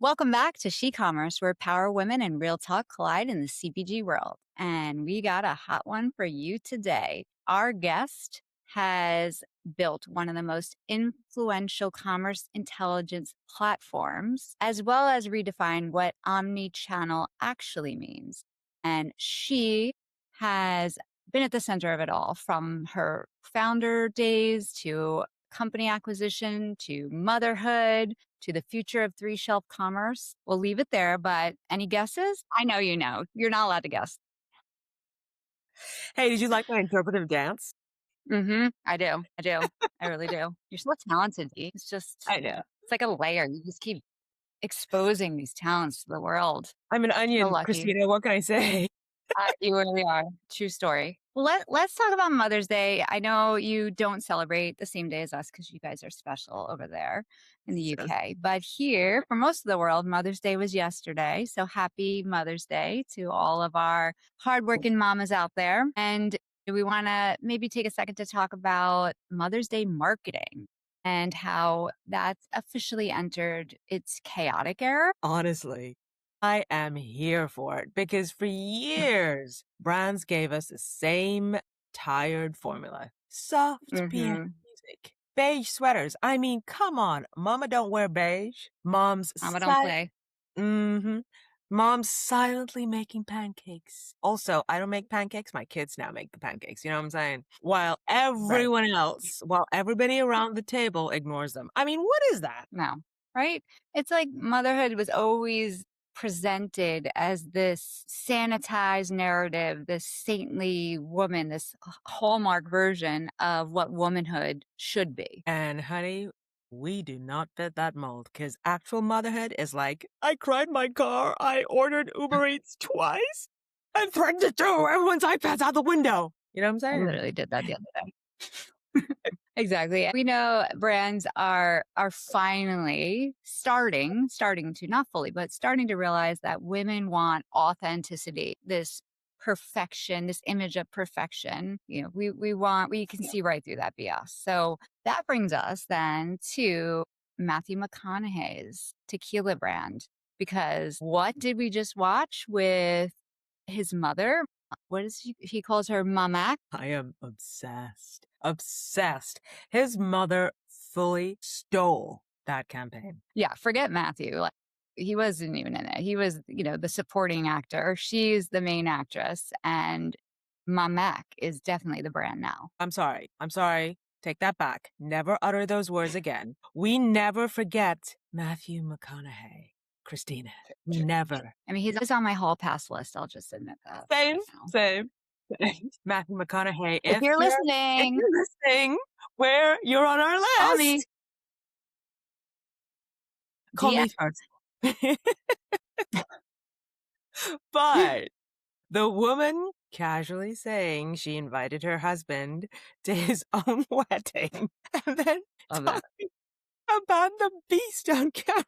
Welcome back to SheCOMMERCE, where power women and real talk collide in the CPG world. And we got a hot one for you today. Our guest has built one of the most influential commerce intelligence platforms, as well as redefined what omnichannel actually means. And she has been at the center of it all, from her founder days to company acquisition to motherhood to the future of three shelf commerce. We'll leave it there, but any guesses? I know you know. You're not allowed to guess. Hey, did you like my interpretive dance? I do. I do. I really do. You're so talented, Dee. I know. It's like a layer. You just keep exposing these talents to the world. I'm an So onion, lucky. Christina. What can I say? You really are. True story. Let's talk about Mother's Day. I know you don't celebrate the same day as us because you guys are special over there in the So- UK. But here, for most of the world, Mother's Day was yesterday. So happy Mother's Day to all of our hardworking mamas out there. And we want to maybe take a second to talk about Mother's Day marketing and how that's officially entered its chaotic era. Honestly, I am here for it because for years, brands gave us the same tired formula. Soft piano Mm-hmm. music, beige sweaters. I mean, come on. Mama don't wear beige. Mama, don't play. Mm-hmm. Mom's silently making pancakes. Also, I don't make pancakes. My kids now make the pancakes. You know what I'm saying? Right. While everybody around the table ignores them. I mean, what is that? No, right? It's like motherhood was always presented as this sanitized narrative, this saintly woman, this hallmark version of what womanhood should be. And honey, we do not fit that mold because actual motherhood is like, I cried my car. I ordered Uber Eats twice and threatened to throw everyone's iPads out the window. You know what I'm I saying? literally did that the other day. Exactly. We know brands are finally starting to, not fully, but starting to realize that women want authenticity, this perfection, this image of perfection. We can see right through that BS. So that brings us then to Matthew McConaughey's tequila brand. Because what did we just watch with his mother? What is he calls her Mamak? I am obsessed. Obsessed. His mother fully stole that campaign. Yeah, forget Matthew. Like, he wasn't even in it. He was, the supporting actor. She's the main actress, and Mamak is definitely the brand now. I'm sorry. I'm sorry. Take that back. Never utter those words again. We never forget Matthew McConaughey. Christina. We never. I mean, he's on my hall pass list. I'll just admit that. Same, Now. same. Matthew McConaughey, If you're if listening, you're listening, where you're on our call me. list, call DM. me first. But the woman casually saying she invited her husband to his own wedding and then Love that. talking about the beast on camera.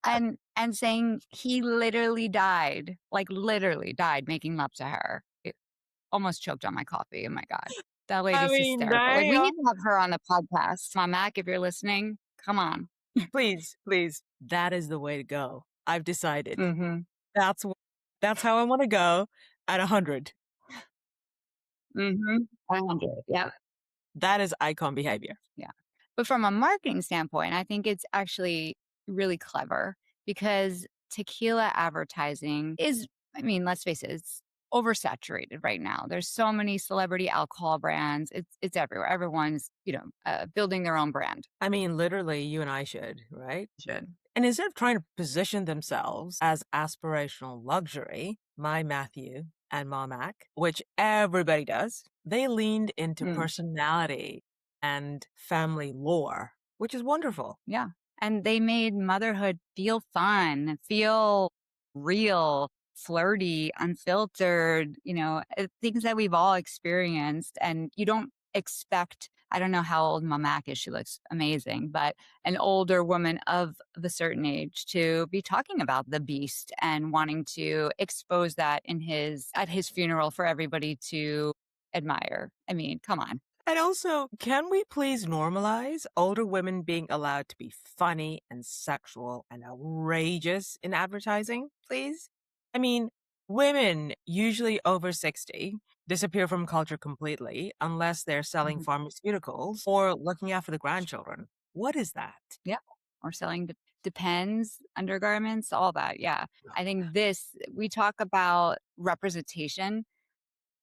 And saying he literally died, like literally died making love to her. It almost choked on my coffee. Oh my God. That I lady's mean, hysterical. Like, we damn. need to have her on the podcast. Mamak, if you're listening, come on. Please, please. That is the way to go. I've decided. Mm-hmm. That's that's how I want to go at 100. Mm-hmm. 100. Yeah. That is icon behavior. Yeah. But from a marketing standpoint, I think it's actually really clever because tequila advertising is, I mean, let's face it, it's oversaturated right now. There's so many celebrity alcohol brands. It's everywhere. Everyone's, building their own brand. I mean, literally, you and I should, right? Should. And instead of trying to position themselves as aspirational luxury, my Matthew and MikMak, which everybody does, they leaned into Mm, personality and family lore, which is wonderful. yeah. And they made motherhood feel fun, feel real, flirty, unfiltered, things that we've all experienced. And you don't expect, I don't know how old Mamak is. She looks amazing, but an older woman of the certain age to be talking about the beast and wanting to expose that at his funeral for everybody to admire. I mean, come on. And also, can we please normalize older women being allowed to be funny and sexual and outrageous in advertising, please? I mean, women, usually over 60, disappear from culture completely unless they're selling Mhm. pharmaceuticals or looking after the grandchildren. What is that? Yeah. Or selling depends, undergarments, all that. Yeah. I think we talk about representation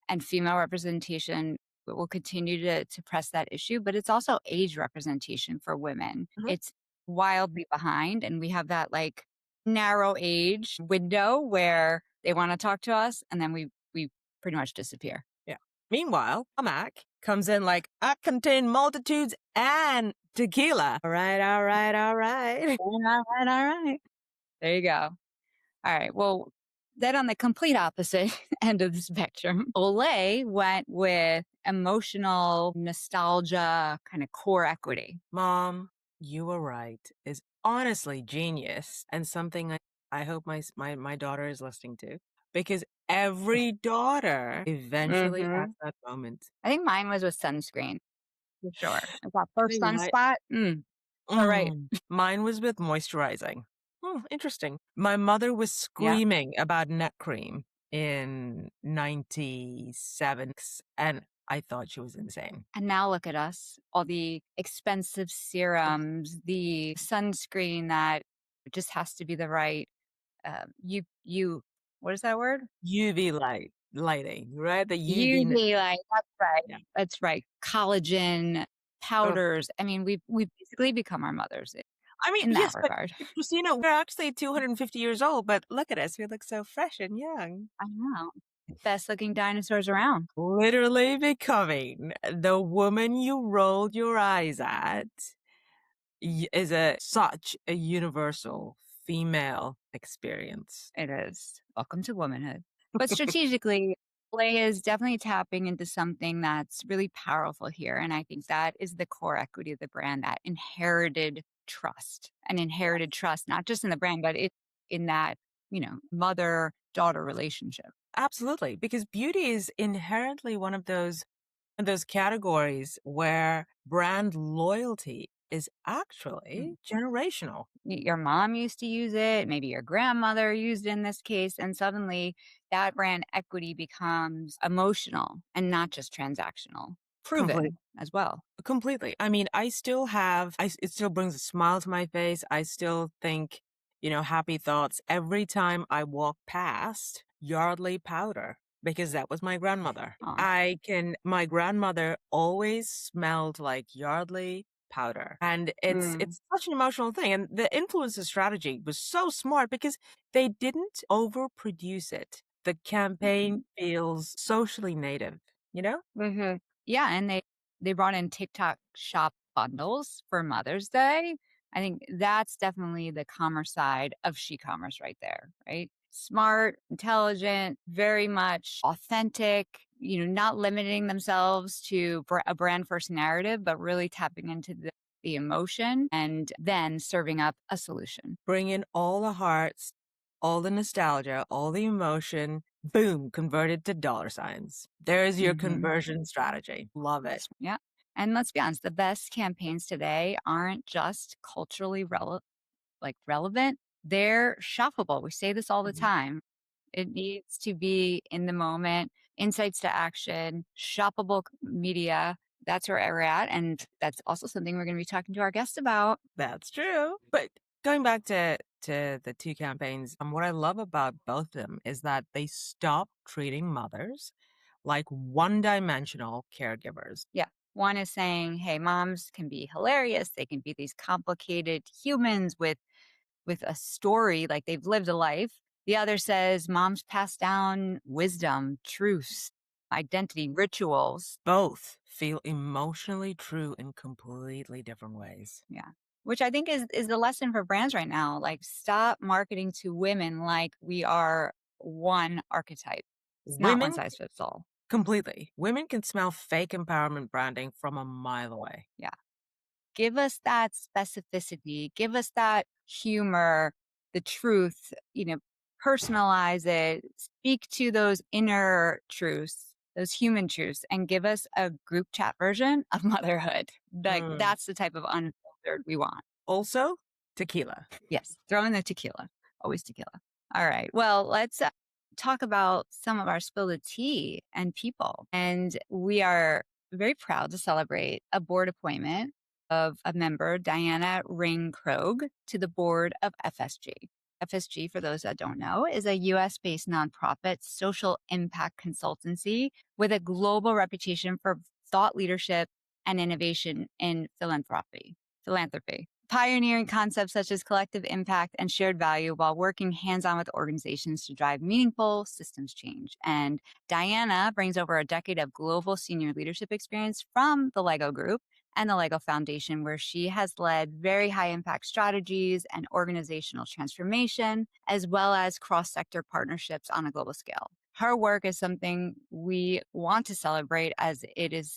and female representation will continue to press that issue, but it's also age representation for women. Mhm. It's wildly behind, and we have that like narrow age window where they want to talk to us, and then we pretty much disappear. Yeah. Meanwhile, a Mac comes in like, I contain multitudes and tequila. All right, all right, all right. All right, all right. There you go. All right. Well, then on the complete opposite end of the spectrum, Olay went with emotional nostalgia, kind of core equity. Mom, you were right, is honestly genius and something I hope my daughter is listening to because every daughter eventually has Hmm. that moment. I think mine was with sunscreen for sure. Like that I first think my sunspot. All right. mine was with moisturizing. Interesting. My mother was Yeah. screaming about neck cream in 97 and I thought she was insane. And now look at us, all the expensive serums, the sunscreen that just has to be the right, what is that word? UV lighting, right? The UV. UV light, that's right. Yeah. That's right. Collagen, Ugh. powders. I mean, we've basically become our mothers I mean, in that yes, but regard. Christina, we're actually 250 years old, but look at us. We look so fresh and young. I know. Best looking dinosaurs around. Literally becoming the woman you rolled your eyes at is such a universal female experience. It is. Welcome to womanhood. But strategically, Play is definitely tapping into something that's really powerful here. And I think that is the core equity of the brand, that inherited trust and inherited trust, not just in the brand, but in that, mother daughter relationship. Absolutely, because beauty is inherently one of those categories where brand loyalty is Mm. actually generational. Your mom used to use it, maybe your grandmother used it in this case, and suddenly that brand equity becomes emotional and not just transactional, Complete. proven as well. Completely. I mean, I still have it still brings a smile to my face. I still think, happy thoughts every time I walk past Yardley powder because that was my grandmother. Oh, My grandmother always smelled like Yardley powder. And it's mm, it's such an emotional thing. And the influencer strategy was so smart because they didn't overproduce it. The campaign mhm, feels socially native, you know? mhm. Yeah, and they brought in TikTok shop bundles for Mother's Day. I think that's definitely the commerce side of she-commerce right there, right? Smart, intelligent, very much authentic, not limiting themselves to a brand first narrative, but really tapping into the emotion and then serving up a solution. Bring in all the hearts, all the nostalgia, all the emotion, boom, converted to dollar signs. There's your Mhm. conversion strategy. Love it. Yeah. And let's be honest, the best campaigns today aren't just culturally relevant, they're shoppable. We say this all the Mhm. time. It needs to be in the moment, insights to action, shoppable media. That's where we're at. And that's also something we're going to be talking to our guest about. That's true. But going back to the two campaigns, what I love about both of them is that they stop treating mothers like one-dimensional caregivers. Yeah. One is saying, hey, moms can be hilarious. They can be these complicated humans with a story, like they've lived a life. The other says moms pass down wisdom, truths, identity, rituals. Both feel emotionally true in completely different ways. Yeah. Which I think is the lesson for brands right now. Like stop marketing to women like we are one archetype. It's not one Women size fits all. completely. Women can smell fake empowerment branding from a mile away. Yeah. Give us that specificity, give us that humor, the truth, personalize it, speak to those inner truths, those human truths, and give us a group chat version of motherhood. Like Mm. that's the type of unfiltered we want. Also, tequila. Yes, throw in the tequila. Always tequila. All right. Well, let's talk about some of our spill the tea and people. And we are very proud to celebrate a board appointment of a member, Diana Ring Krogh, to the board of FSG. FSG, for those that don't know, is a US based nonprofit social impact consultancy with a global reputation for thought leadership and innovation in philanthropy, pioneering concepts such as collective impact and shared value while working hands on with organizations to drive meaningful systems change. And Diana brings over a decade of global senior leadership experience from the Lego Group and the Lego Foundation, where she has led very high impact strategies and organizational transformation, as well as cross sector partnerships on a global scale. Her work is something we want to celebrate as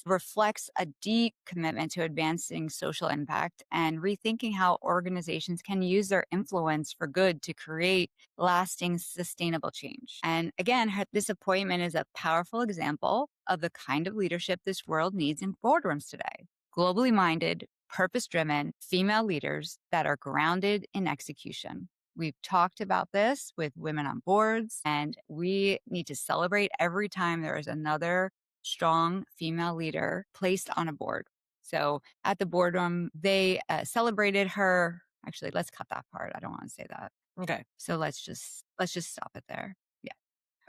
reflects a deep commitment to advancing social impact and rethinking how organizations can use their influence for good to create lasting, sustainable change. And again, this appointment is a powerful example of the kind of leadership this world needs in boardrooms today. Globally minded, purpose driven female leaders that are grounded in execution. We've talked about this with women on boards, and we need to celebrate every time there is another strong female leader placed on a board. So at the boardroom, they celebrated her. Actually, let's cut that part. I don't want to say that. Okay. So let's just stop it there. Yeah.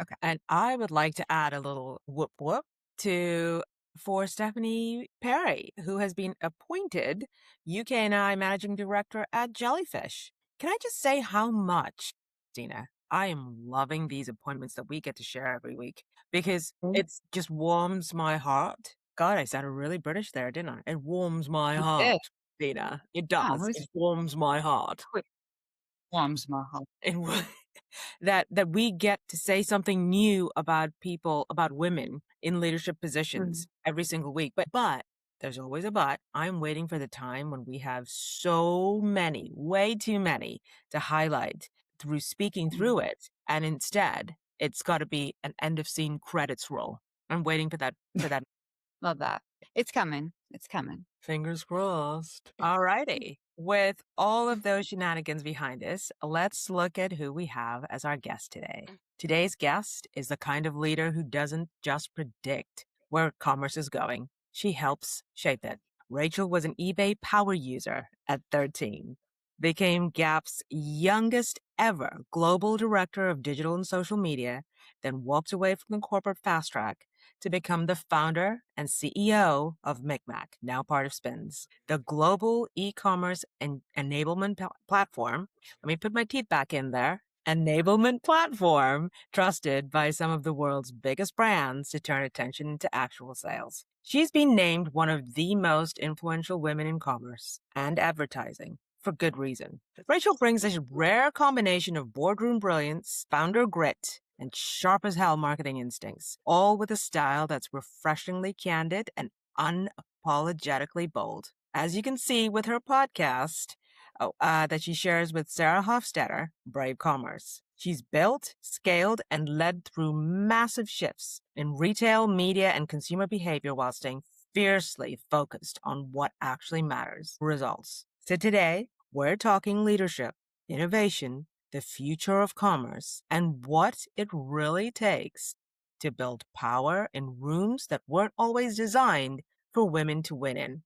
Okay. And I would like to add a little whoop whoop to for Stephanie Perry, who has been appointed UK&I Managing Director at Jellyfish. Can I just say how much, Dina, I am loving these appointments that we get to share every week because it just warms my heart. God, I sounded really British there, didn't I? It warms my You heart, did. Dina. It Wow, does. It warms my heart. warms my heart. It that we get to say something new about people, about women in leadership positions every single week. But there's always a but. I'm waiting for the time when we have so many, way too many to highlight through speaking through it. And instead, it's got to be an end of scene credits roll. I'm waiting for that. Love that. It's coming. It's coming. Fingers crossed. All righty. With all of those shenanigans behind us, let's look at who we have as our guest today. Today's guest is the kind of leader who doesn't just predict where commerce is going. She helps shape it. Rachel was an eBay power user at 13, became Gap's youngest ever global director of digital and social media, then walked away from the corporate fast track to become the founder and CEO of MikMak, now part of Spins, the global e-commerce and enablement platform. Let me put my teeth back in there. Enablement platform trusted by some of the world's biggest brands to turn attention into actual sales. She's been named one of the most influential women in commerce and advertising for good reason. Rachel brings a rare combination of boardroom brilliance, founder grit, and sharp as hell marketing instincts, all with a style that's refreshingly candid and unapologetically bold. As you can see with her podcast that she shares with Sarah Hofstetter, Brave Commerce. She's built, scaled, and led through massive shifts in retail, media, and consumer behavior while staying fiercely focused on what actually matters, results. So today, we're talking leadership, innovation, the future of commerce, and what it really takes to build power in rooms that weren't always designed for women to win in.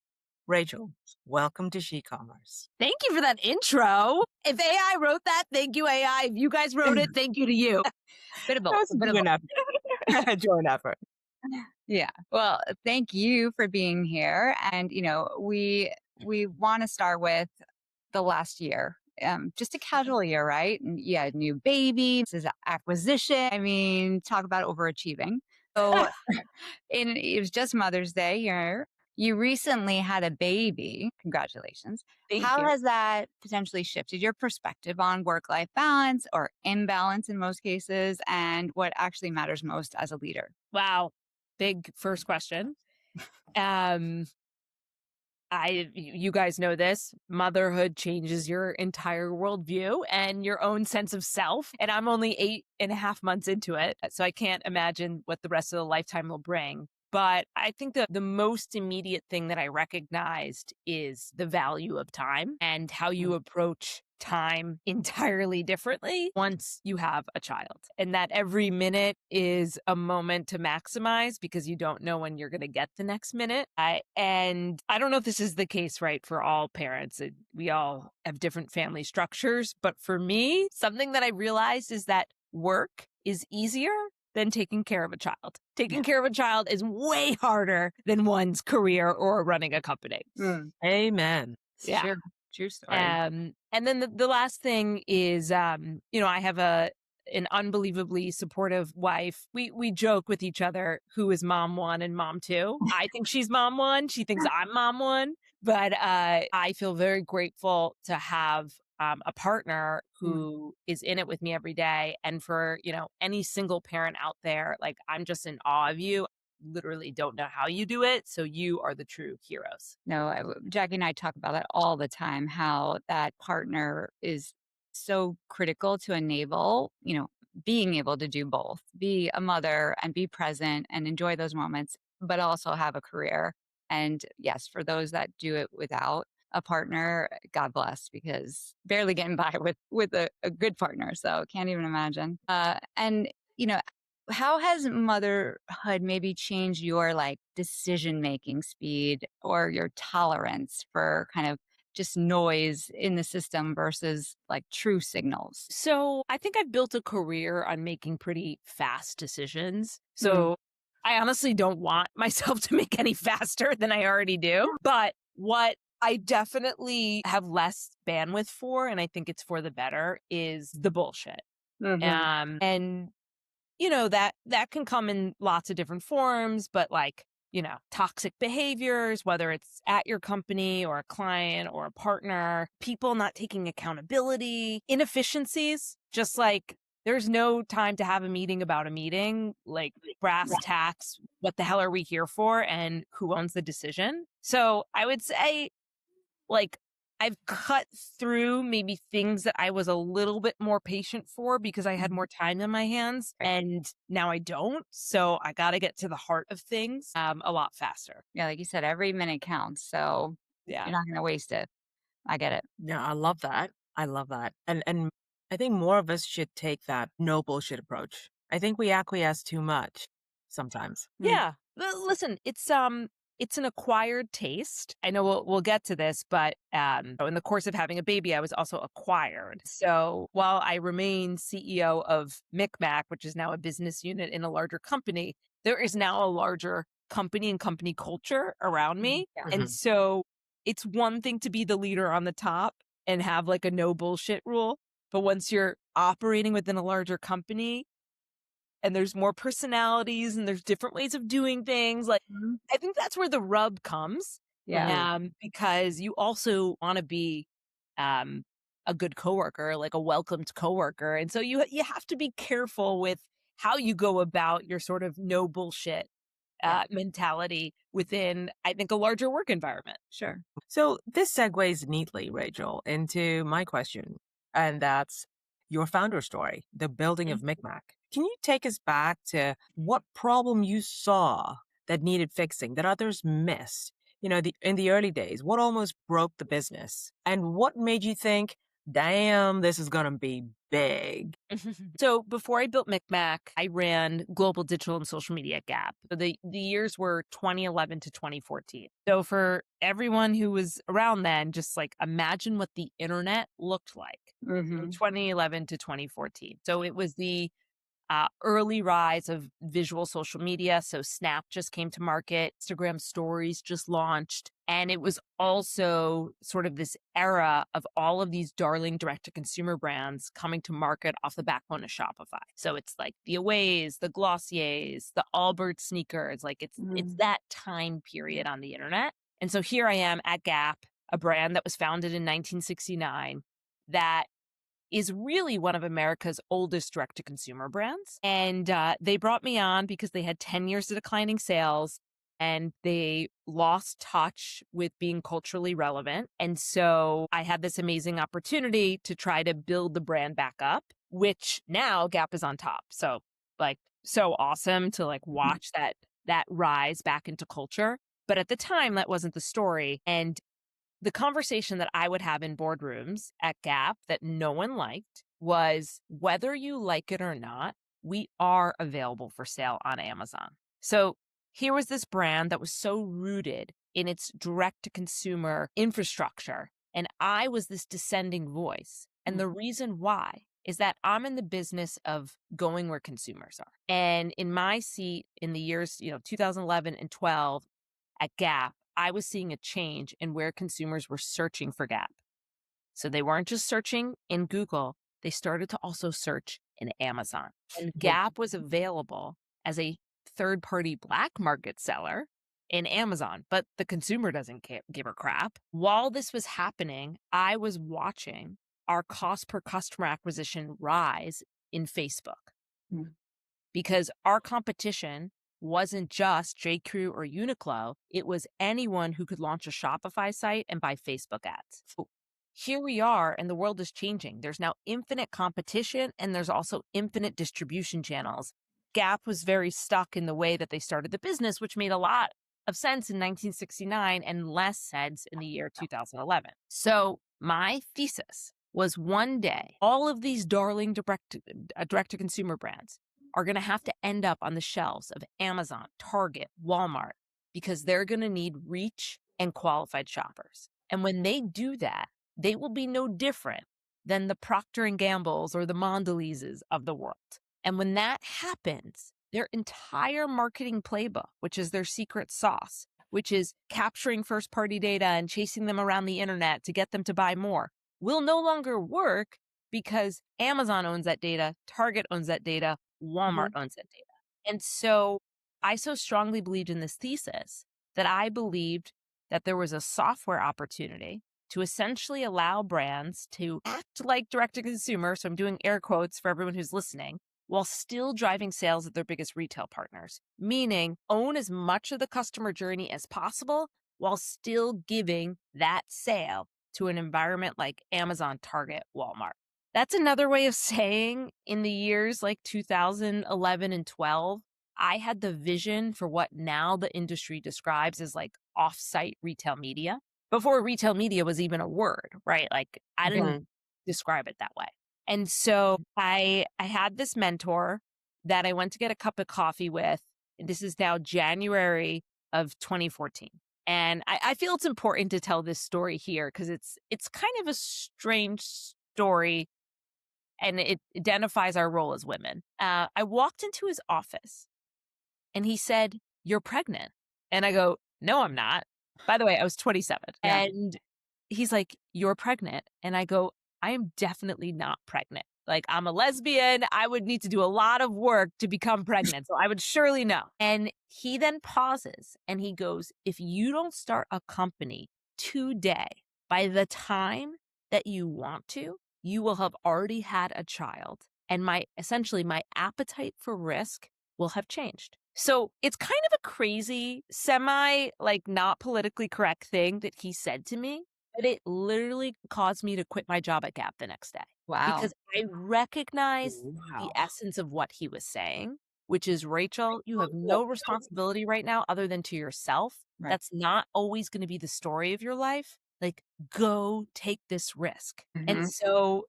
Rachel, welcome to SHeCOMMERCE. Thank you for that intro. If AI wrote that, thank you, AI. If you guys wrote it, thank you to you. Bit of both. That was a joint effort. Joint effort. Yeah. Well, thank you for being here. And, we want to start with the last year. Just a casual year, right? And you had a new baby. This is an acquisition. I mean, talk about overachieving. So it was just Mother's Day here. You recently had a baby. Congratulations. How has that potentially shifted your perspective on work-life balance or imbalance in most cases, and what actually matters most as a leader? Wow. Big first question. You guys know this, motherhood changes your entire worldview and your own sense of self. And I'm only 8.5 months into it. So I can't imagine what the rest of the lifetime will bring. But I think that the most immediate thing that I recognized is the value of time and how you approach time entirely differently once you have a child. And that every minute is a moment to maximize because you don't know when you're going to get the next minute. And I don't know if this is the case, right, for all parents. We all have different family structures. But for me, something that I realized is that work is easier than taking care of a child. Taking care of a child is way harder than one's career or running a company. Amen. Yeah. True story. And then the last thing is, I have an unbelievably supportive wife. We joke with each other who is mom one and mom two. I think she's mom one. She thinks I'm mom one. But I feel very grateful to have a partner who is in it with me every day. And for, any single parent out there, like, I'm just in awe of you. Literally don't know how you do it. So you are the true heroes. No, Jackie and I talk about that all the time, how that partner is so critical to enable, being able to do both, be a mother and be present and enjoy those moments, but also have a career. And yes, for those that do it without a partner, God bless, because barely getting by with a good partner. So can't even imagine. And, how has motherhood maybe changed your decision-making speed or your tolerance for kind of just noise in the system versus true signals? So I think I've built a career on making pretty fast decisions. So I honestly don't want myself to make any faster than I already do. But what I definitely have less bandwidth for, and I think it's for the better, is the bullshit. And that can come in lots of different forms, but toxic behaviors, whether it's at your company or a client or a partner, people not taking accountability, inefficiencies, just like there's no time to have a meeting about a meeting, like brass tacks, what the hell are we here for and who owns the decision? So I would say, I've cut through maybe things that I was a little bit more patient for because I had more time in my hands, and now I don't. So I got to get to the heart of things a lot faster. Yeah, like you said, every minute counts. So you're not going to waste it. I get it. Yeah, I love that. I love that. And I think more of us should take that no bullshit approach. I think we acquiesce too much sometimes. Yeah. Listen, it's an acquired taste. I know we'll get to this, but in the course of having a baby, I was also acquired. So while I remain CEO of MikMak, which is now a business unit in a larger company, there is now a larger company and company culture around me. And so it's one thing to be the leader on the top and have a no bullshit rule. But once you're operating within a larger company, and there's more personalities and there's different ways of doing things. I think that's where the rub comes. Yeah. Because you also want to be a good coworker, like a welcomed coworker. And so you have to be careful with how you go about your sort of no bullshit mentality within, I think, a larger work environment. Sure. So this segues neatly, Rachel, into my question. And that's your founder story, the building of MikMak. Can you take us back to what problem you saw that needed fixing that others missed? In the early days, what almost broke the business? And what made you think, damn, this is going to be big? So before I built MikMak, I ran global digital and social media at Gap. The years were 2011 to 2014. So for everyone who was around then, just imagine what the internet looked like from 2011 to 2014. So it was the early rise of visual social media. So Snap just came to market, Instagram stories just launched. And it was also sort of this era of all of these darling direct-to-consumer brands coming to market off the backbone of Shopify. So it's like the Aways, the Glossiers, the Allbirds sneakers. It's that time period on the internet. And so here I am at Gap, a brand that was founded in 1969 that is really one of America's oldest direct-to-consumer brands. And they brought me on because they had 10 years of declining sales. and they lost touch with being culturally relevant. And so I had this amazing opportunity to try to build the brand back up, which now Gap is on top. So like so awesome to like watch that rise back into culture. But at the time, that wasn't the story. And the conversation that I would have in boardrooms at Gap that no one liked was whether you like it or not, we are available for sale on Amazon. So here was this brand that was so rooted in its direct to consumer infrastructure. And I was this dissenting voice. And the reason why is that I'm in the business of going where consumers are. And in my seat in the years, 2011 and 12 at Gap, I was seeing a change in where consumers were searching for Gap. So they weren't just searching in Google, they started to also search in Amazon. And Gap was available as a third-party black market seller in Amazon, but the consumer doesn't give a crap. While this was happening, I was watching our cost per customer acquisition rise in Facebook because our competition wasn't just J.Crew or Uniqlo. It was anyone who could launch a Shopify site and buy Facebook ads. So here we are, and the world is changing. There's now infinite competition, and there's also infinite distribution channels. Gap was very stuck in the way that they started the business, which made a lot of sense in 1969 and less sense in the year 2011. So my thesis was one day, all of these darling direct-to-consumer brands are going to have to end up on the shelves of Amazon, Target, Walmart, because they're going to need reach and qualified shoppers. And when they do that, they will be no different than the Procter & Gamble's or the Mondeleze's of the world. And when that happens, their entire marketing playbook, which is their secret sauce, which is capturing first-party data and chasing them around the internet to get them to buy more, will no longer work because Amazon owns that data, Target owns that data, Walmart owns that data. And so I so strongly believed in this thesis that I believed that there was a software opportunity to essentially allow brands to act like direct-to-consumer, so I'm doing air quotes for everyone who's listening, while still driving sales at their biggest retail partners, meaning own as much of the customer journey as possible while still giving that sale to an environment like Amazon, Target, Walmart. That's another way of saying in the years like 2011 and 12, I had the vision for what now the industry describes as like off-site retail media. Before retail media was even a word, right? Like I didn't describe it that way. And so I had this mentor that I went to get a cup of coffee with. This is now January of 2014. And I feel it's important to tell this story here because it's kind of a strange story and it identifies our role as women. I walked into his office and he said, "You're pregnant." And I go, "No, I'm not." By the way, I was 27. Yeah. And he's like, "You're pregnant." And I go, "I am definitely not pregnant. Like, I'm a lesbian. I would need to do a lot of work to become pregnant. So I would surely know." And he then pauses and he goes, "If you don't start a company today, by the time that you want to, you will have already had a child. And my appetite for risk will have changed." So it's kind of a crazy, not politically correct thing that he said to me. But it literally caused me to quit my job at Gap the next day. Wow. Because I recognized the essence of what he was saying, which is, Rachel, you have no responsibility right now other than to yourself. Right. That's not always going to be the story of your life. Like, go take this risk. And so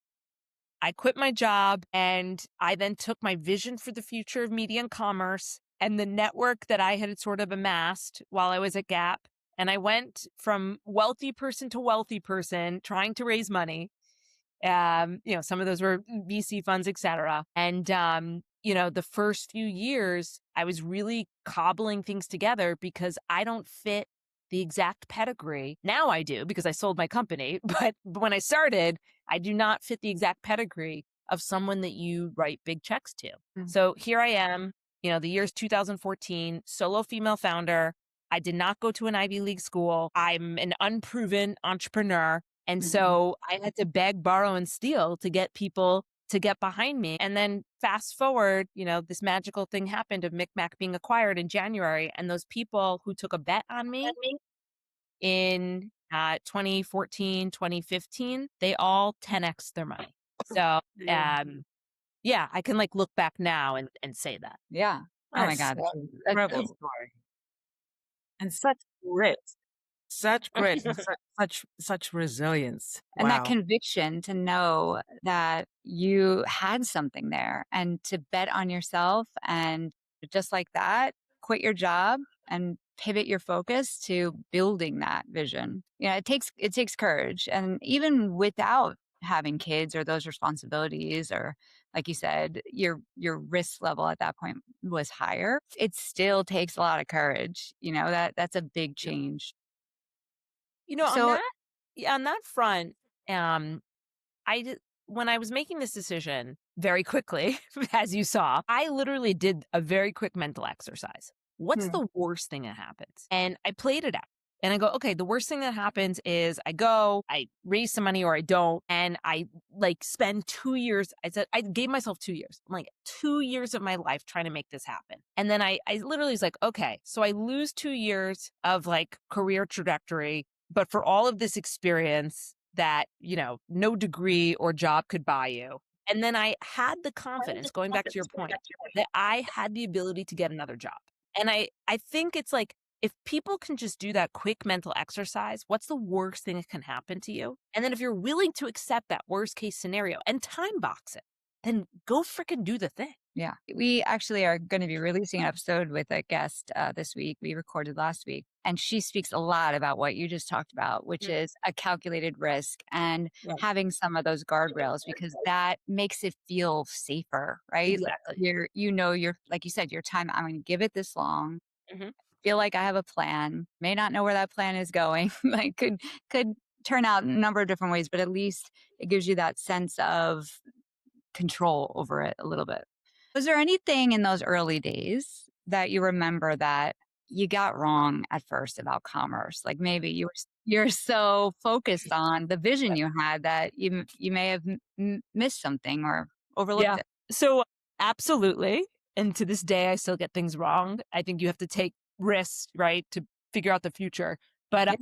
I quit my job and I then took my vision for the future of media and commerce and the network that I had sort of amassed while I was at Gap. And I went from wealthy person to wealthy person trying to raise money. Some of those were VC funds, et cetera. And, the first few years, I was really cobbling things together because I don't fit the exact pedigree. Now I do because I sold my company. But when I started, I do not fit the exact pedigree of someone that you write big checks to. So here I am, the year's 2014, solo female founder. I did not go to an Ivy League school. I'm an unproven entrepreneur. And so I had to beg, borrow, and steal to get people to get behind me. And then fast forward, this magical thing happened of MikMak being acquired in January. And those people who took a bet on me in 2014, 2015, they all 10x their money. So, yeah, I can look back now and say that. Yeah. Oh my God. Incredible story. And such grit. Such grit and such resilience. And that Wow. conviction to know that you had something there and to bet on yourself and just like that, quit your job and pivot your focus to building that vision. It takes courage. And even without having kids or those responsibilities, or like you said, your risk level at that point was higher, it still takes a lot of courage. That's a big change. On So that front, when I was making this decision very quickly, as you saw, I literally did a very quick mental exercise. What's the worst thing that happens? And I played it out. And I go, okay, the worst thing that happens is I raise some money or I don't. And I spend 2 years. I gave myself 2 years. I'm 2 years of my life trying to make this happen. And then I literally was okay, so I lose 2 years of career trajectory. But for all of this experience that, no degree or job could buy you. And then I had the confidence, going back to your point, that I had the ability to get another job. And I think it's if people can just do that quick mental exercise, what's the worst thing that can happen to you? And then if you're willing to accept that worst case scenario and time box it, then go freaking do the thing. Yeah. We actually are going to be releasing an episode with a guest this week. We recorded last week. And she speaks a lot about what you just talked about, which is a calculated risk and having some of those guardrails, because that makes it feel safer, right? Exactly. You're, like you said, your time, I'm going to give it this long. Feel like I have a plan, may not know where that plan is going, could turn out a number of different ways, but at least it gives you that sense of control over it a little bit. Was there anything in those early days that you remember that you got wrong at first about commerce? Like maybe you're so focused on the vision you had that you may have missed something or overlooked it. So absolutely. And to this day, I still get things wrong. I think you have to take risks, right, to figure out the future. But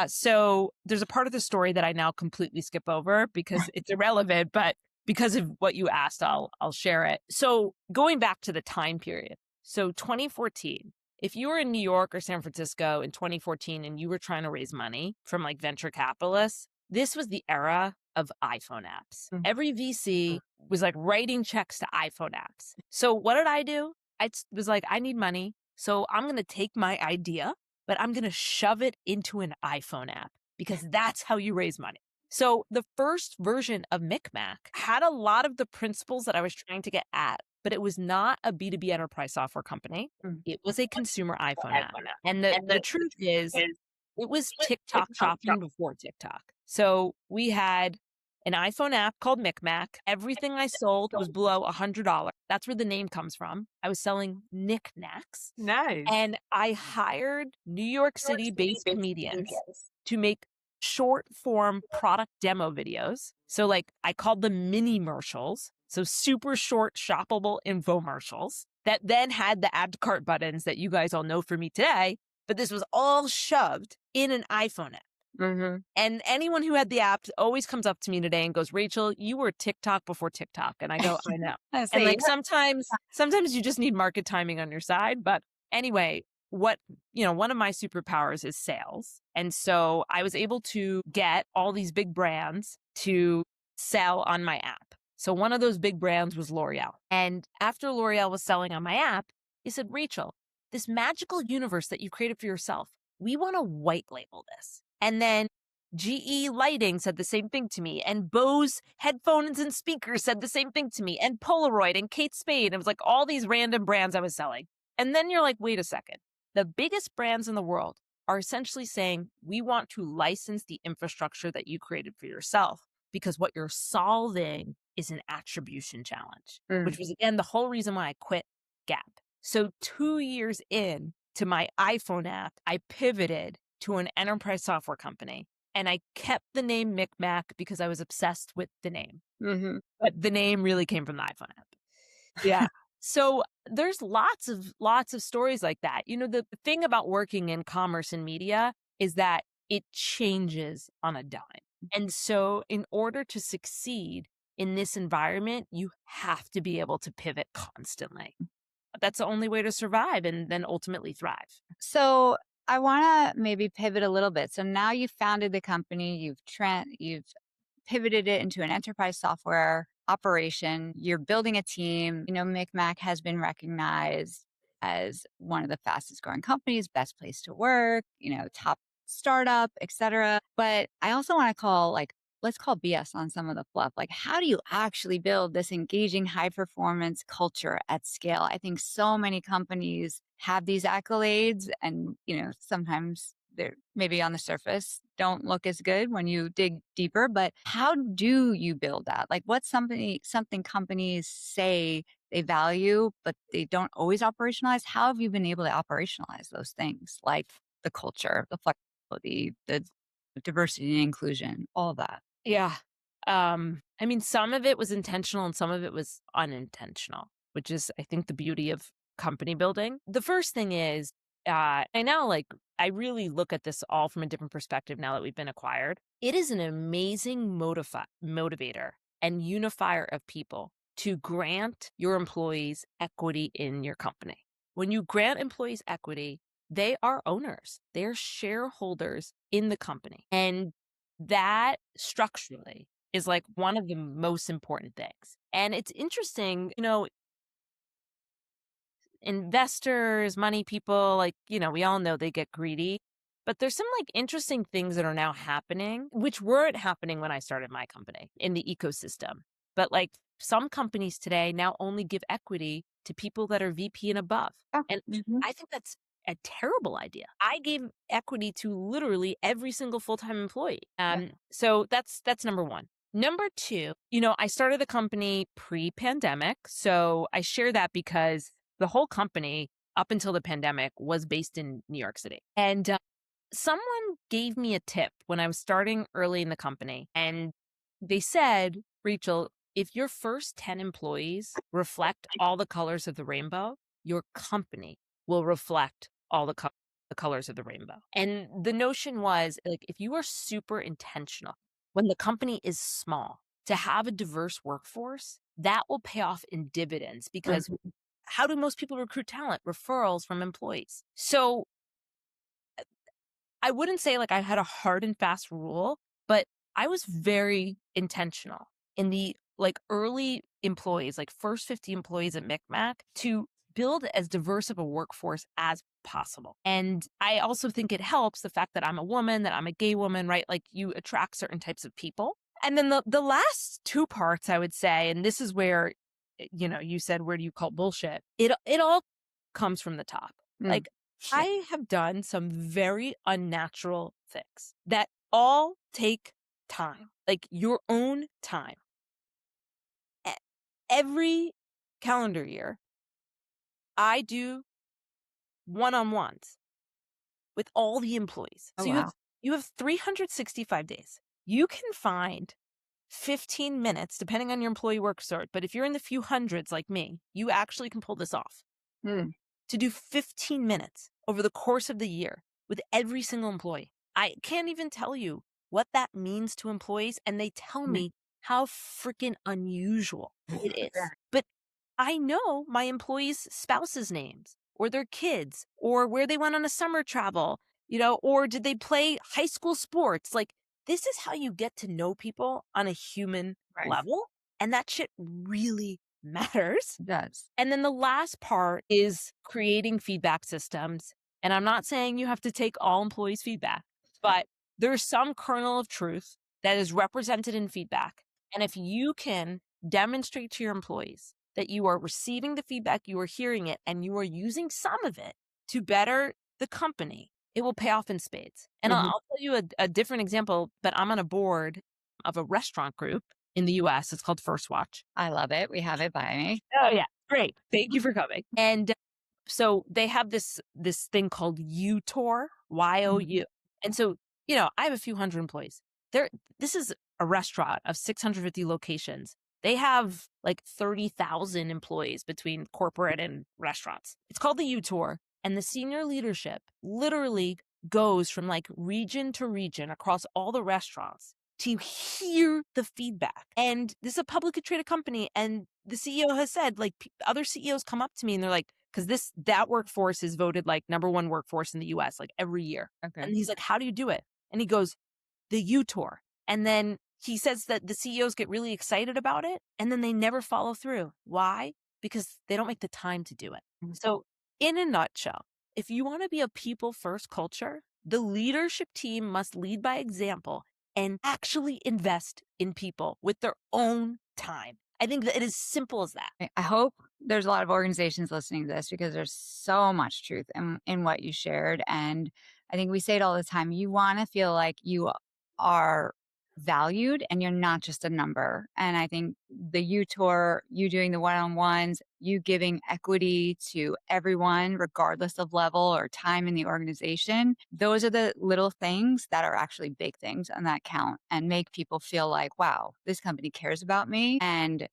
so there's a part of the story that I now completely skip over because it's irrelevant, but because of what you asked, I'll share it. So going back to the time period. So 2014, if you were in New York or San Francisco in 2014 and you were trying to raise money from venture capitalists, this was the era of iPhone apps. Every VC was writing checks to iPhone apps. So what did I do? I was I need money. So I'm going to take my idea, but I'm going to shove it into an iPhone app because that's how you raise money. So the first version of MikMak had a lot of the principles that I was trying to get at, but it was not a B2B enterprise software company. It was a consumer iPhone app. And the truth is, it was TikTok shopping before TikTok. So we had an iPhone app called MikMak. Everything I sold was below $100. That's where the name comes from. I was selling knickknacks. Nice. And I hired New York City-based comedians to make short form product demo videos. So I called them mini-mercials. So super short shoppable infomercials that then had the add to cart buttons that you guys all know from me today. But this was all shoved in an iPhone app. And anyone who had the app always comes up to me today and goes, Rachel, you were TikTok before TikTok. And I go, I know. And sometimes you just need market timing on your side. But anyway, one of my superpowers is sales. And so I was able to get all these big brands to sell on my app. So one of those big brands was L'Oreal. And after L'Oreal was selling on my app, he said, Rachel, this magical universe that you created for yourself, we want to white label this. And then GE Lighting said the same thing to me. And Bose headphones and speakers said the same thing to me. And Polaroid and Kate Spade. It was all these random brands I was selling. And then you're wait a second. The biggest brands in the world are essentially saying, we want to license the infrastructure that you created for yourself because what you're solving is an attribution challenge, which was, again, the whole reason why I quit Gap. So 2 years in to my iPhone app, I pivoted to an enterprise software company And I kept the name MikMak because I was obsessed with the name. Mm-hmm. But the name really came from the iPhone app. Yeah. So there's lots of stories like that. The thing about working in commerce and media is that it changes on a dime. And so in order to succeed in this environment, you have to be able to pivot constantly. That's the only way to survive and then ultimately thrive. So I want to maybe pivot a little bit. So now you've founded the company, you've pivoted it into an enterprise software operation. You're building a team. MikMak has been recognized as one of the fastest growing companies, best place to work, top startup, etc. But I also want to let's call BS on some of the fluff. Like, how do you actually build this engaging high performance culture at scale? I think so many companies have these accolades and, sometimes they're maybe on the surface don't look as good when you dig deeper, but how do you build that? Like, what's something companies say they value, but they don't always operationalize? How have you been able to operationalize those things like the culture, the flexibility, the diversity and inclusion, all of that? Yeah. Some of it was intentional and some of it was unintentional, which is, I think, the beauty of company building. The first thing is, I really look at this all from a different perspective now that we've been acquired. It is an amazing motivator and unifier of people to grant your employees equity in your company. When you grant employees equity, they are owners, they're shareholders in the company. And that structurally is like one of the most important things. And it's interesting, investors, money people, we all know they get greedy. But there's some interesting things that are now happening, which weren't happening when I started my company in the ecosystem. But some companies today now only give equity to people that are VP and above. Oh, And mhm. I think that's a terrible idea. I gave equity to literally every single full-time employee. Yeah. So that's number one. Number two, I started the company pre-pandemic. So I share that because the whole company up until the pandemic was based in New York City. And someone gave me a tip when I was starting early in the company. And they said, Rachel, if your first 10 employees reflect all the colors of the rainbow, your company will reflect all the colors of the rainbow. And the notion was if you are super intentional when the company is small to have a diverse workforce, that will pay off in dividends because Mhm. how do most people recruit talent? Referrals from employees. So I wouldn't say I had a hard and fast rule, but I was very intentional in the early employees, first 50 employees at MikMak to build as diverse of a workforce as possible. And I also think it helps the fact that I'm a woman, that I'm a gay woman, right? You attract certain types of people. And then the last two parts, I would say, and this is where, you said, where do you call bullshit? It all comes from the top. Mm. I have done some very unnatural things that all take time, your own time. E- Every calendar year, I do one-on-ones with all the employees. Oh, So wow. you have 365 days. You can find 15 minutes, depending on your employee work sort. But if you're in the few hundreds like me, you actually can pull this off. Mm. To do 15 minutes over the course of the year with every single employee. I can't even tell you what that means to employees, and they tell Mm. me how freaking unusual it is. Very. But I know my employees' spouses' names or their kids or where they went on a summer travel, or did they play high school sports? This is how you get to know people on a human Right. level. And that shit really matters. It does. And then the last part is creating feedback systems. And I'm not saying you have to take all employees' feedback, but there's some kernel of truth that is represented in feedback. And if you can demonstrate to your employees that you are receiving the feedback, you are hearing it, and you are using some of it to better the company, it will pay off in spades. And Mhm. I'll tell you a different example, but I'm on a board of a restaurant group in the US. It's called First Watch. I love it. We have it by me. Oh yeah, great. Thank you for coming. And so they have this thing called U Tour, Mhm. YOU. And so I have a few hundred employees. This is a restaurant of 650 locations. They have like 30,000 employees between corporate and restaurants. It's called the U Tour. And the senior leadership literally goes from like region to region across all the restaurants to hear the feedback. And this is a publicly traded company. And the CEO has said, like, other CEOs come up to me and they're like, because that workforce is voted like #1 workforce in the US, like every year. Okay. And he's like, how do you do it? And he goes, the U Tour. And then he says that the CEOs get really excited about it and then they never follow through. Why? Because they don't make the time to do it. So, in a nutshell, if you want to be a people first culture, the leadership team must lead by example and actually invest in people with their own time. I think that it is simple as that. I hope there's a lot of organizations listening to this because there's so much truth in what you shared. And I think we say it all the time. You want to feel like you are valued and you're not just a number. And I think the U Tour, you doing the one-on-ones, you giving equity to everyone, regardless of level or time in the organization, those are the little things that are actually big things and that count and make people feel like, wow, this company cares about me. And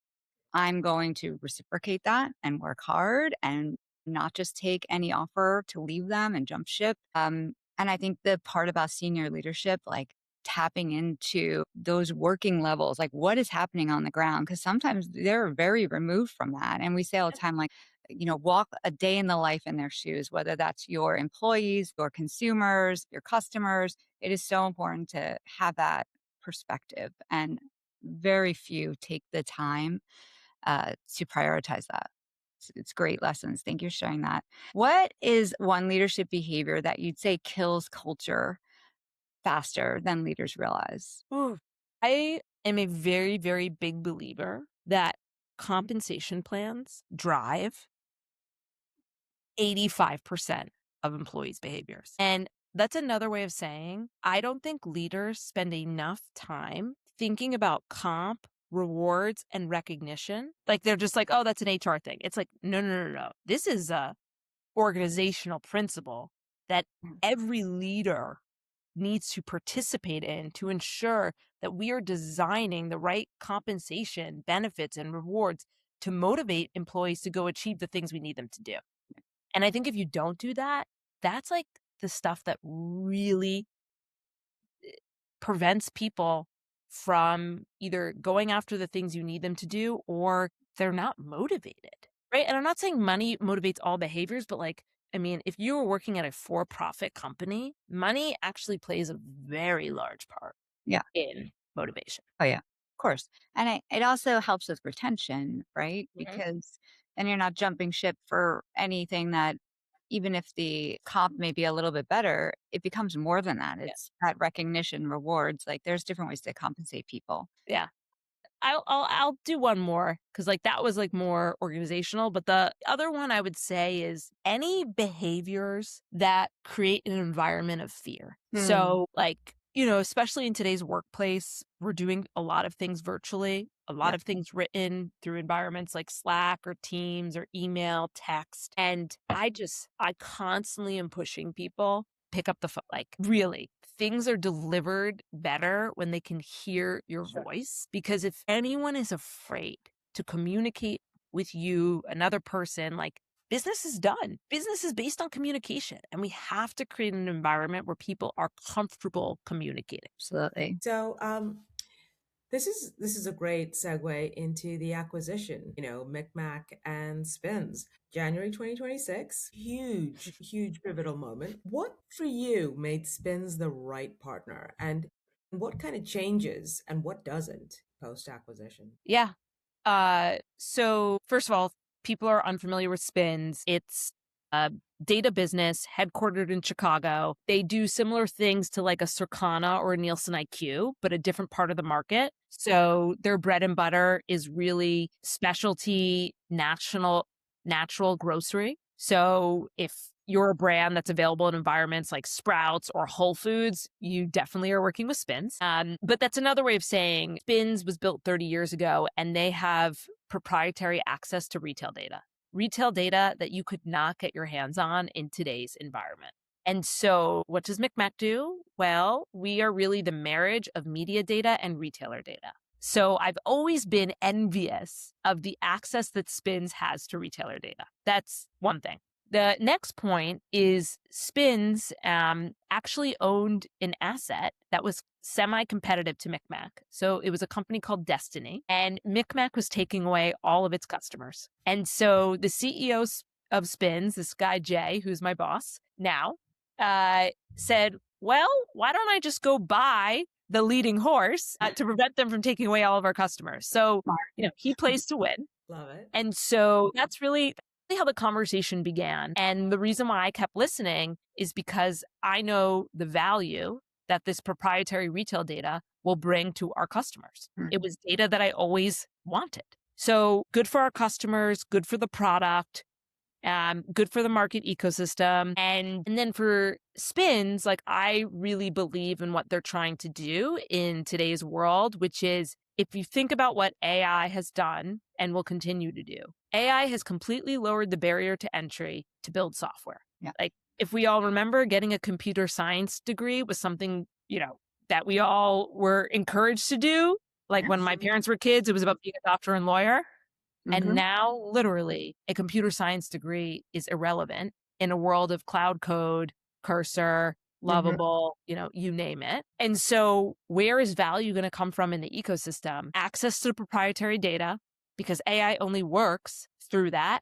I'm going to reciprocate that and work hard and not just take any offer to leave them and jump ship. And I think the part about senior leadership, like tapping into those working levels, like what is happening on the ground, because sometimes they're very removed from that. And we say all the time, like, walk a day in the life in their shoes, whether that's your employees, your consumers, your customers. It is so important to have that perspective. And very few take the time to prioritize that. It's great lessons. Thank you for sharing that. What is one leadership behavior that you'd say kills culture faster than leaders realize? Ooh. I am a very, very big believer that compensation plans drive 85% of employees' behaviors. And that's another way of saying I don't think leaders spend enough time thinking about comp, rewards, and recognition. Like they're just like, oh, that's an HR thing. It's like, no, no, no, no. This is a organizational principle that every leader needs to participate in to ensure that we are designing the right compensation, benefits, and rewards to motivate employees to go achieve the things we need them to do. And I think if you don't do that, that's like the stuff that really prevents people from either going after the things you need them to do or they're not motivated, right? And I'm not saying money motivates all behaviors, but like, I mean, if you were working at a for-profit company, money actually plays a very large part Yeah. in motivation. Oh, yeah. Of course. And it also helps with retention, right? Mhm. Because then you're not jumping ship for anything that, even if the comp may be a little bit better, it becomes more than that. Yeah. It's that recognition, rewards. Like there's different ways to compensate people. Yeah. I'll do one more because like that was like more organizational, but the other one I would say is any behaviors that create an environment of fear. So like, especially in today's workplace, we're doing a lot of things virtually, a lot of things written through environments like Slack or Teams or email, text. And I constantly am pushing people pick up the phone. Like, really, things are delivered better when they can hear your voice. Because if anyone is afraid to communicate with you, another person, like business is done. Business is based on communication. And we have to create an environment where people are comfortable communicating. Absolutely. So, this is a great segue into the acquisition, MikMak and Spins. January 2026, huge pivotal moment. What for you made Spins the right partner? And what kind of changes and what doesn't post acquisition? Yeah. So first of all, people are unfamiliar with Spins. It's a data business headquartered in Chicago. They do similar things to like a Circana or a Nielsen IQ, but a different part of the market. So their bread and butter is really specialty, natural grocery. So if you're a brand that's available in environments like Sprouts or Whole Foods, you definitely are working with Spins. But that's another way of saying Spins was built 30 years ago and they have proprietary access to retail data that you could not get your hands on in today's environment. And so what does MikMak do? Well, we are really the marriage of media data and retailer data. So I've always been envious of the access that Spins has to retailer data. That's one thing. The next point is Spins actually owned an asset that was semi-competitive to MikMak. So it was a company called Destiny, and MikMak was taking away all of its customers. And so the CEO of Spins, this guy Jay, who's my boss now, said, well, why don't I just go buy the leading horse to prevent them from taking away all of our customers? So, he plays to win. Love it. And so that's really how the conversation began. And the reason why I kept listening is because I know the value that this proprietary retail data will bring to our customers. It was data that I always wanted. So good for our customers, good for the product, good for the market ecosystem. And then for Spins, like I really believe in what they're trying to do in today's world, which is if you think about what AI has done and will continue to do, AI has completely lowered the barrier to entry to build software. Yeah. Like if we all remember, getting a computer science degree was something, that we all were encouraged to do. Like when my parents were kids, it was about being a doctor and lawyer. And now, literally, a computer science degree is irrelevant in a world of cloud code, Cursor, Lovable, you name it. And so where is value going to come from in the ecosystem? Access to proprietary data, because AI only works through that.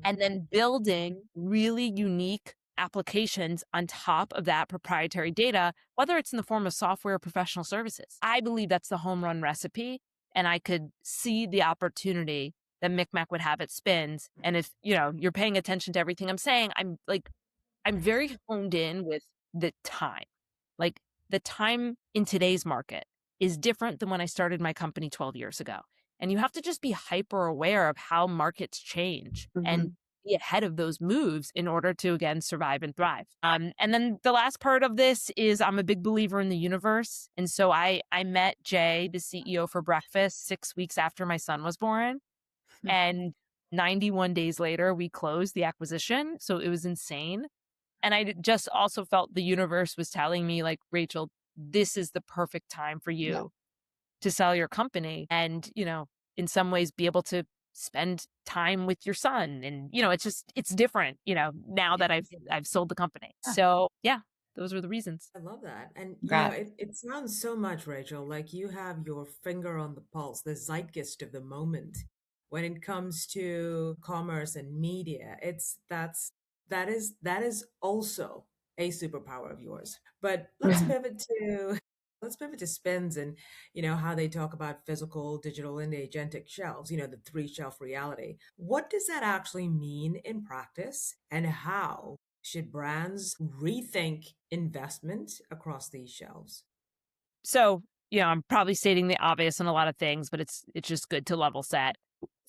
And then building really unique applications on top of that proprietary data, whether it's in the form of software or professional services. I believe that's the home run recipe. And I could see the opportunity that MikMak would have at Spins. And if, you're paying attention to everything I'm saying, I'm very honed in with the time. Like the time in today's market is different than when I started my company 12 years ago. And you have to just be hyper aware of how markets change and be ahead of those moves in order to, again, survive and thrive. And then the last part of this is I'm a big believer in the universe. And so I met Jay, the CEO, for breakfast 6 weeks after my son was born. And 91 days later, we closed the acquisition. So it was insane. And I just also felt the universe was telling me, like, Rachel, this is the perfect time for you to sell your company and, in some ways be able to spend time with your son. And, it's different, now that I've sold the company. So yeah, those were the reasons. I love that. And Congrats. it sounds so much, Rachel, like you have your finger on the pulse, the zeitgeist of the moment when it comes to commerce and media. That is also a superpower of yours. But let's pivot to Spins and how they talk about physical, digital, and agentic shelves, the 3-shelf reality. What does that actually mean in practice, and how should brands rethink investment across these shelves? So, I'm probably stating the obvious in a lot of things, but it's just good to level set.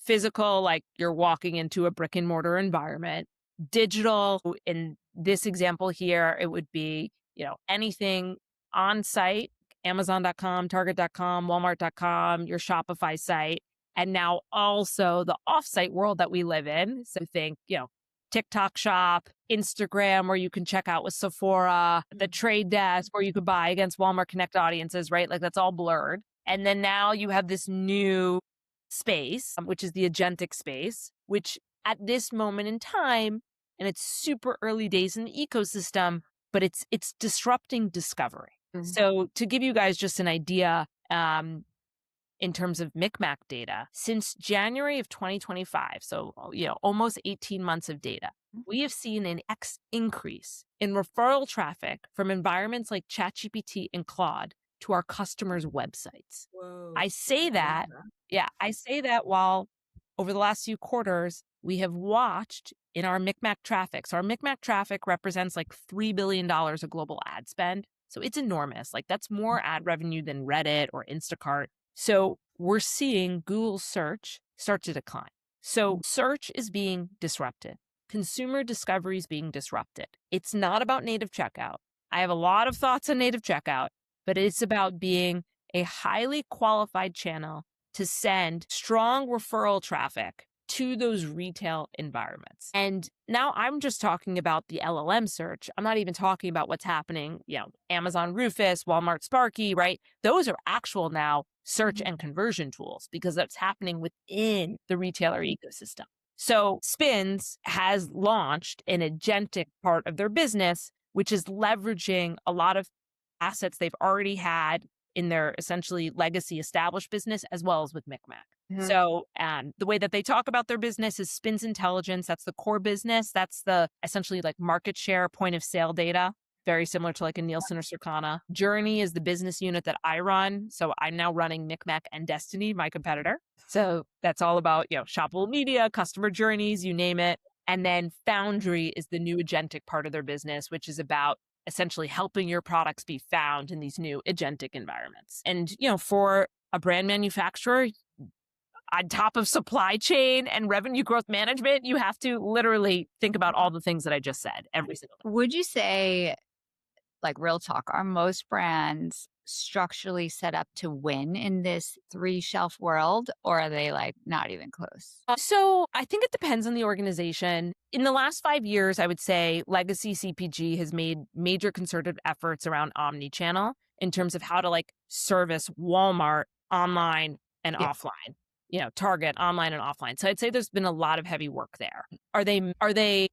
Physical, like you're walking into a brick and mortar environment. Digital, in this example here, it would be, anything on site, Amazon.com, Target.com, Walmart.com, your Shopify site, and now also the offsite world that we live in. So think, TikTok shop, Instagram, where you can check out with Sephora, the trade desk where you could buy against Walmart Connect audiences, right? Like that's all blurred. And then now you have this new space, which is the agentic space, which at this moment in time, and it's super early days in the ecosystem, but it's disrupting discovery. So to give you guys just an idea, in terms of MikMak data, since January of 2025, so, almost 18 months of data, we have seen an X increase in referral traffic from environments like ChatGPT and Claude to our customers' websites. Whoa. I say that while over the last few quarters, we have watched in our MikMak traffic. So our MikMak traffic represents like $3 billion of global ad spend. So it's enormous. Like that's more ad revenue than Reddit or Instacart. So we're seeing Google search start to decline. So search is being disrupted. Consumer discovery is being disrupted. It's not about native checkout. I have a lot of thoughts on native checkout, but it's about being a highly qualified channel to send strong referral traffic to those retail environments. And now I'm just talking about the LLM search. I'm not even talking about what's happening, Amazon Rufus, Walmart Sparky, right? Those are actual now search and conversion tools because that's happening within the retailer ecosystem. So Spins has launched an agentic part of their business, which is leveraging a lot of assets they've already had in their essentially legacy established business, as well as with MikMak. So the way that they talk about their business is Spins Intelligence. That's the core business. That's the essentially like market share, point of sale data, very similar to like a Nielsen or Circana. Journey is the business unit that I run. So I'm now running MikMak and Destiny, my competitor. So that's all about, shoppable media, customer journeys, you name it. And then Foundry is the new agentic part of their business, which is about essentially helping your products be found in these new agentic environments. And, for a brand manufacturer, on top of supply chain and revenue growth management, you have to literally think about all the things that I just said every single day. Would you say, like real talk, are most brands structurally set up to win in this 3-shelf world, or are they like not even close? So I think it depends on the organization. In the last 5 years, I would say legacy CPG has made major concerted efforts around omnichannel in terms of how to like service Walmart online and offline. Target online and offline. So I'd say there's been a lot of heavy work there. Are they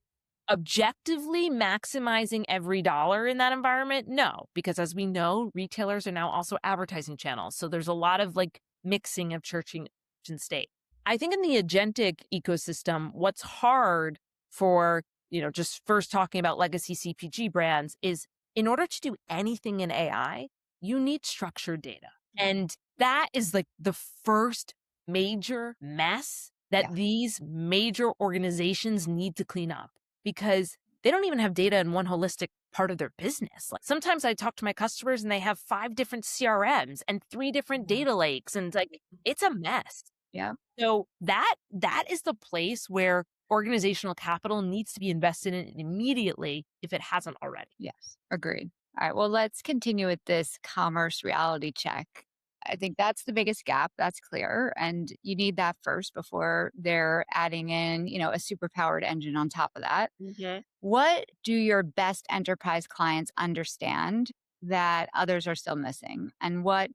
objectively maximizing every dollar in that environment? No, because as we know, retailers are now also advertising channels. So there's a lot of like mixing of church and state. I think in the agentic ecosystem, what's hard for, just first talking about legacy CPG brands is in order to do anything in AI, you need structured data. And that is like the first major mess that these major organizations need to clean up because they don't even have data in one holistic part of their business. Like sometimes I talk to my customers and they have 5 different CRMs and 3 different data lakes and like it's a mess. Yeah. So that is the place where organizational capital needs to be invested in immediately if it hasn't already. Yes. Agreed. All right. Well, let's continue with this commerce reality check. I think that's the biggest gap. That's clear. And you need that first before they're adding in, a superpowered engine on top of that. What do your best enterprise clients understand that others are still missing? And what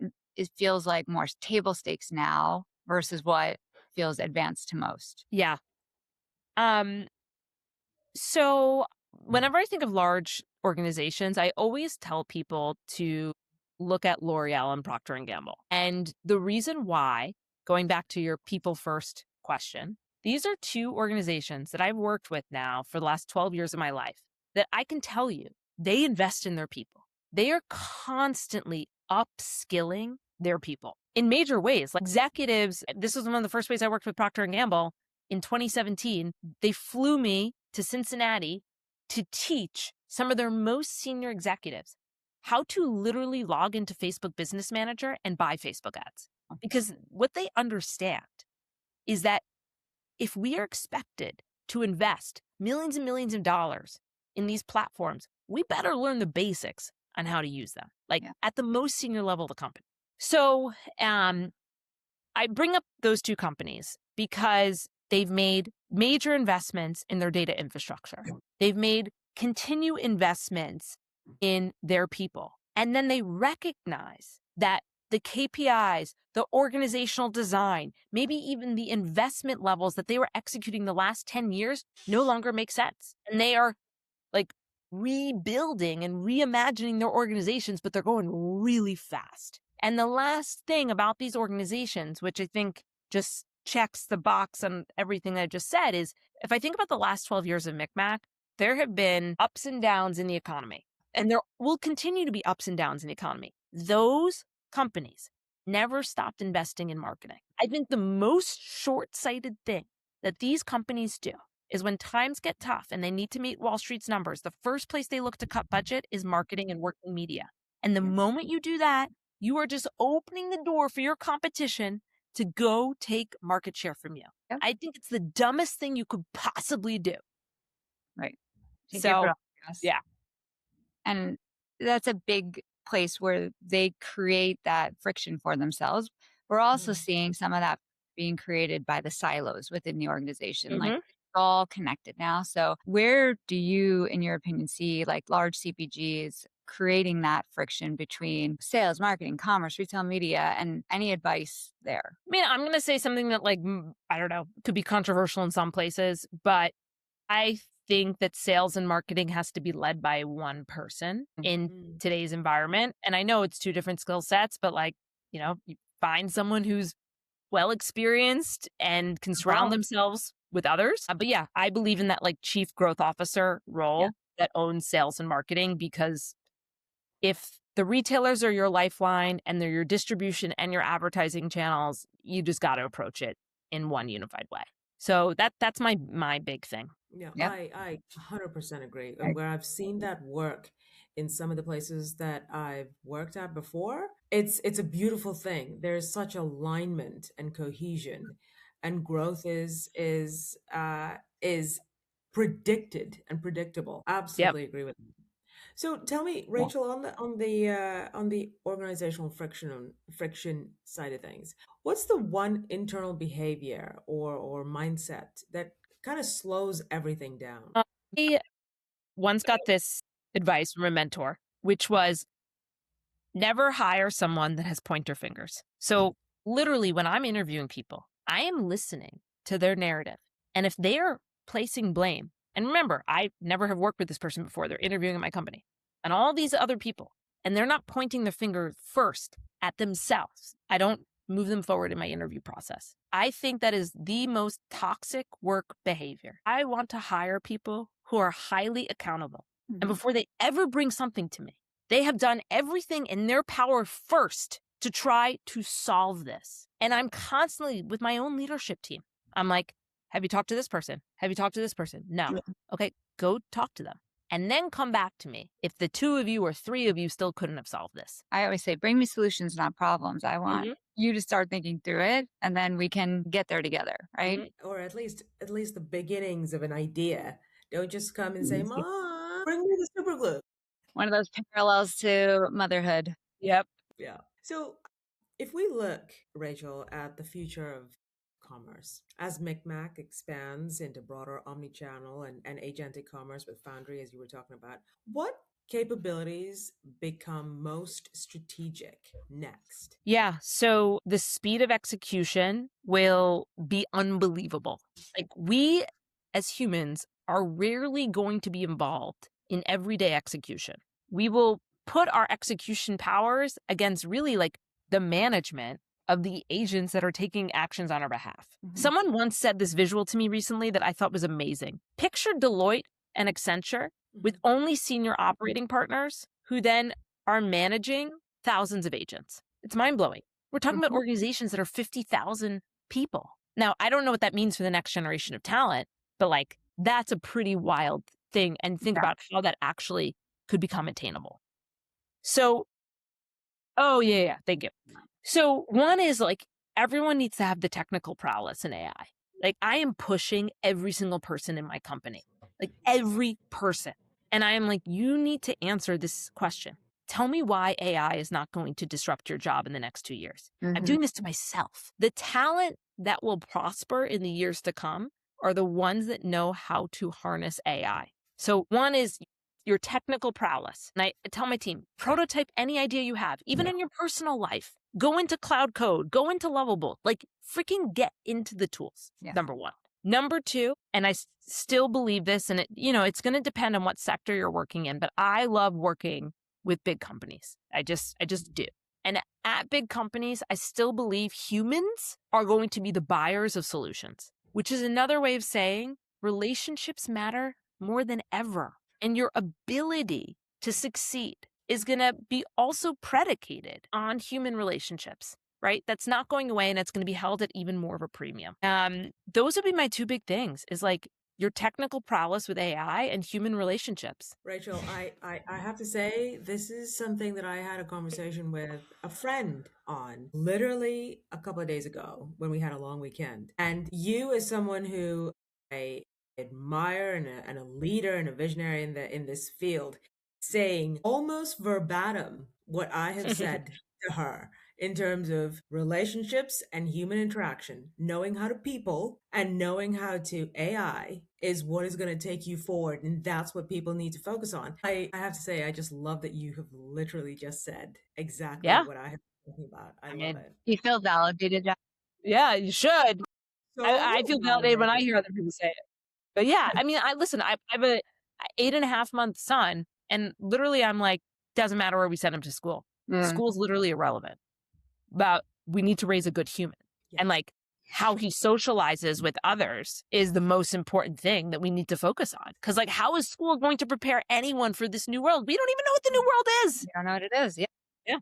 feels like more table stakes now versus what feels advanced to most? Yeah. So whenever I think of large organizations, I always tell people to look at L'Oreal and Procter & Gamble. And the reason why, going back to your people first question, these are 2 organizations that I've worked with now for the last 12 years of my life that I can tell you, they invest in their people. They are constantly upskilling their people in major ways. Like executives, this was one of the first ways I worked with Procter & Gamble in 2017. They flew me to Cincinnati to teach some of their most senior executives how to literally log into Facebook Business Manager and buy Facebook ads. Because what they understand is that if we are expected to invest millions and millions of dollars in these platforms, we better learn the basics on how to use them, at the most senior level of the company. So I bring up those 2 companies because they've made major investments in their data infrastructure. They've made continued investments in their people. And then they recognize that the KPIs, the organizational design, maybe even the investment levels that they were executing the last 10 years no longer make sense. And they are like rebuilding and reimagining their organizations, but they're going really fast. And the last thing about these organizations, which I think just checks the box on everything I just said, is if I think about the last 12 years of MikMak, there have been ups and downs in the economy. And there will continue to be ups and downs in the economy. Those companies never stopped investing in marketing. I think the most short-sighted thing that these companies do is when times get tough and they need to meet Wall Street's numbers, the first place they look to cut budget is marketing and working media. And the moment you do that, you are just opening the door for your competition to go take market share from you. Yep. I think it's the dumbest thing you could possibly do. Right. So, yeah. And that's a big place where they create that friction for themselves. We're also seeing some of that being created by the silos within the organization. Like Mhm. it's all connected now. So where do you, in your opinion, see like large CPGs creating that friction between sales, marketing, commerce, retail media, and any advice there? I mean, I'm going to say something that, like, I don't know, could be controversial in some places, but I think that sales and marketing has to be led by one person in Mm. today's environment. And I know it's two different skill sets, but like, you find someone who's well experienced and can surround Evolve. themselves with others. But yeah, I believe in that like chief growth officer Yeah. role that owns sales and marketing, because if the retailers are your lifeline and they're your distribution and your advertising channels, you just got to approach it in one unified way. So that's my big thing. Yeah, Yep. I 100% agree. And Right. where I've seen that work in some of the places that I've worked at before, it's a beautiful thing. There's such alignment and cohesion, and growth is predicted and predictable. Yep. Absolutely agree with you. So tell me, Yeah. Rachel, on the organizational friction side of things, what's the one internal behavior or mindset that kind of slows everything down? I once got this advice from a mentor, which was never hire someone that has pointer fingers. So, literally, when I'm interviewing people, I am listening to their narrative. And if they are placing blame, and remember, I never have worked with this person before, they're interviewing at my company, and all these other people, and they're not pointing their finger first at themselves, I don't move them forward in my interview process. I think that is the most toxic work behavior. I want to hire people who are highly accountable. And Mhm. before they ever bring something to me, they have done everything in their power first to try to solve this. And I'm constantly with my own leadership team. I'm like, have you talked to this person? Have you talked to this person? No. Yeah. Okay, go talk to them. And then come back to me if the two of you or three of you still couldn't have solved this. I always say, bring me solutions, not problems. I want Mhm. you to start thinking through it and then we can get there together. Right. Mhm. Or at least the beginnings of an idea. Don't just come and say, Mhm. "Mom, bring me the super glue." One of those parallels to motherhood. Yep. Yeah. So if we look, Rachel, at the future of commerce, as MikMak expands into broader omnichannel and agentic commerce with Foundry, as you were talking about, what capabilities become most strategic next? Yeah. So the speed of execution will be unbelievable. Like, we as humans are rarely going to be involved in everyday execution. We will put our execution powers against really like the management of the agents that are taking actions on our behalf. Mhm. Someone once said this visual to me recently that I thought was amazing. Picture Deloitte and Accenture with only senior operating partners who then are managing thousands of agents. It's mind blowing. We're talking about Mhm. organizations that are 50,000 people. Now, I don't know what that means for the next generation of talent, but like that's a pretty wild thing. And think Yeah. about how that actually could become attainable. So, oh, yeah, thank you. So, one is like everyone needs to have the technical prowess in AI. Like, I am pushing every single person in my company, like every person. And I am like, you need to answer this question. Tell me why AI is not going to disrupt your job in the next 2 years. I'm Mhm. doing this to myself. The talent that will prosper in the years to come are the ones that know how to harness AI. So, one is your technical prowess. And I tell my team, prototype any idea you have, even in your personal life. Go into Cloud Code, go into Lovable, like freaking get into the tools. Yeah. Number one. Number two, and I still believe this, and it's going to depend on what sector you're working in, but I love working with big companies. I just do. And at big companies, I still believe humans are going to be the buyers of solutions, which is another way of saying relationships matter more than ever. And your ability to succeed is going to be also predicated on human relationships, right? That's not going away, and it's going to be held at even more of a premium. Those would be my two big things, is like your technical prowess with AI and human relationships. Rachel, I have to say, this is something that I had a conversation with a friend on literally a couple of days ago when we had a long weekend. And you, as someone who I admire and a leader and a visionary in this field, saying almost verbatim what I have said to her in terms of relationships and human interaction. Knowing how to people and knowing how to AI is what is going to take you forward. And that's what people need to focus on. I have to say, I just love that you have literally just said exactly Yeah. what I have been thinking about. I I love mean, it. You feel validated, Jack? yeah, you should. I So feel validated when I validated. hear other people say it. But yeah, I mean, I have a 8.5-month son, and literally I'm like, doesn't matter where we send him to school. Mm. School's literally irrelevant. But we need to raise a good human. And Yes. like how he socializes with others is the most important thing that we need to focus on. Because like, how is school going to prepare anyone for this new world? We don't even know what the new world is. You don't know what it is. Yeah. Yeah.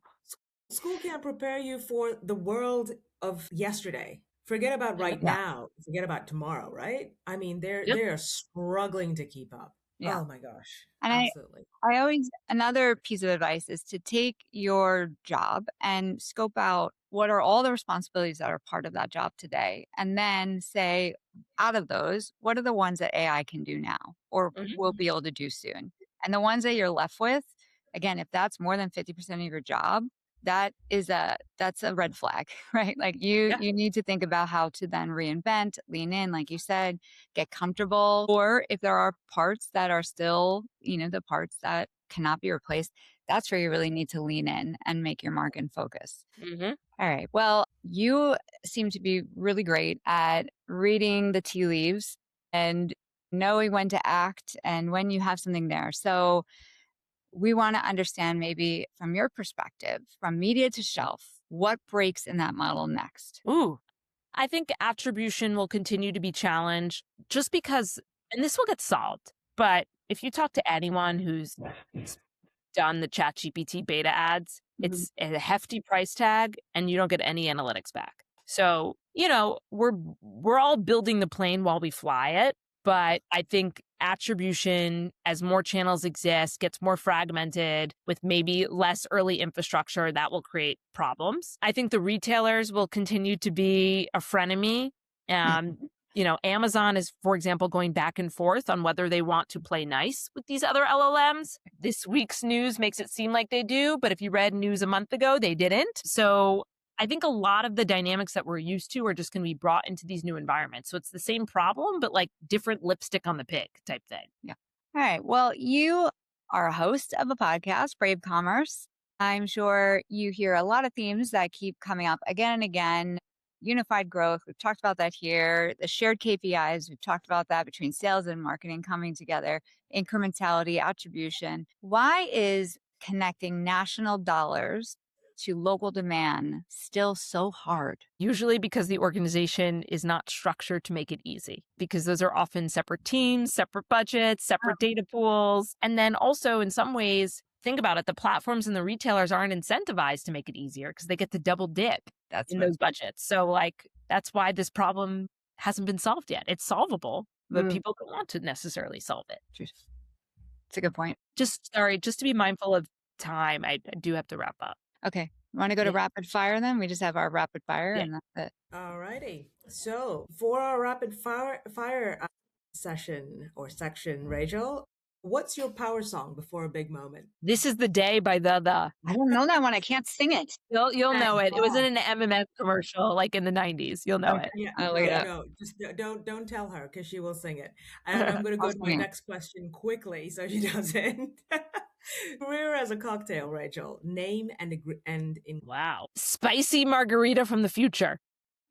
School can't prepare you for the world of yesterday. Forget about right Yeah. now. Forget about tomorrow, right? I mean, Yep. they're struggling to keep up. Yeah. Oh my gosh. And Absolutely. I always, another piece of advice is to take your job and scope out what are all the responsibilities that are part of that job today. And then say, out of those, what are the ones that AI can do now or Mhm. will be able to do soon? And the ones that you're left with, again, if that's more than 50% of your job, that's a red flag, right? Like Yeah. you need to think about how to then reinvent, lean in, like you said, get comfortable. Or if there are parts that are still, the parts that cannot be replaced, that's where you really need to lean in and make your mark and focus. Mm-hmm. All right. Well, you seem to be really great at reading the tea leaves and knowing when to act and when you have something there. So we want to understand, maybe from your perspective, from media to shelf, what breaks in that model next? Ooh, I think attribution will continue to be challenged just because, and this will get solved. But if you talk to anyone who's done the ChatGPT beta ads, Mhm. it's a hefty price tag and you don't get any analytics back. So, we're all building the plane while we fly it. But I think attribution, as more channels exist, gets more fragmented with maybe less early infrastructure, that will create problems. I think the retailers will continue to be a frenemy. Amazon is, for example, going back and forth on whether they want to play nice with these other LLMs. This week's news makes it seem like they do, but if you read news a month ago, they didn't. So I think a lot of the dynamics that we're used to are just going to be brought into these new environments. So it's the same problem, but like different lipstick on the pig type thing. Yeah. All right. Well, you are a host of a podcast, Brave Commerce. I'm sure you hear a lot of themes that keep coming up again and again. Unified growth, we've talked about that here. The shared KPIs, we've talked about that between sales and marketing coming together, incrementality, attribution. Why is connecting national dollars to local demand still so hard? Usually because the organization is not structured to make it easy, because those are often separate teams, separate budgets, separate data pools. And then also, in some ways, think about it, the platforms and the retailers aren't incentivized to make it easier because they get to double dip in those budgets. So like, that's why this problem hasn't been solved yet. It's solvable, but people don't want to necessarily solve it. It's a good point. Just to be mindful of time, I do have to wrap up. Okay. Want to go to rapid fire then? We just have our rapid fire Yeah. and that's it. All righty. So for our rapid fire session or section, Rachel, what's your power song before a big moment? This is the day by the. I don't know that one. I can't sing it. You'll know it. It was in an MMS commercial, like in the 90s. You'll know it. Yeah, I'll look it up. no, just don't tell her because she will sing it. And I'm going to go I'll to my sing it. next question quickly so she doesn't. Career as a cocktail, Rachel. Name and Wow. Spicy margarita from the future.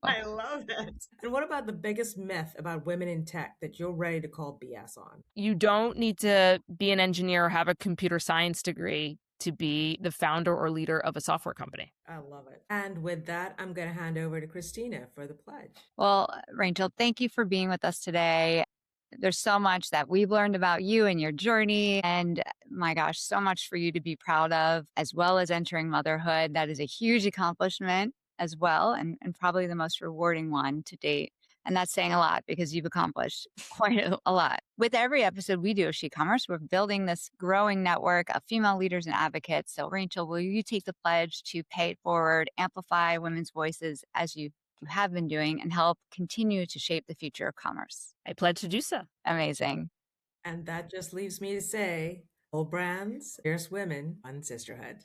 I love it. And what about the biggest myth about women in tech that you're ready to call BS on? You don't need to be an engineer or have a computer science degree to be the founder or leader of a software company. I love it. And with that, I'm going to hand over to Cristina for the pledge. Well, Rachel, thank you for being with us today. There's so much that we've learned about you and your journey. And my gosh, so much for you to be proud of, as well as entering motherhood. That is a huge accomplishment as well, and probably the most rewarding one to date. And that's saying a lot because you've accomplished quite a lot. With every episode we do of SHeCOMMERCE, we're building this growing network of female leaders and advocates. So Rachel, will you take the pledge to pay it forward, amplify women's voices as you have been doing, and help continue to shape the future of commerce? I pledge to do so. Amazing. And that just leaves me to say, all brands, fierce women, one sisterhood.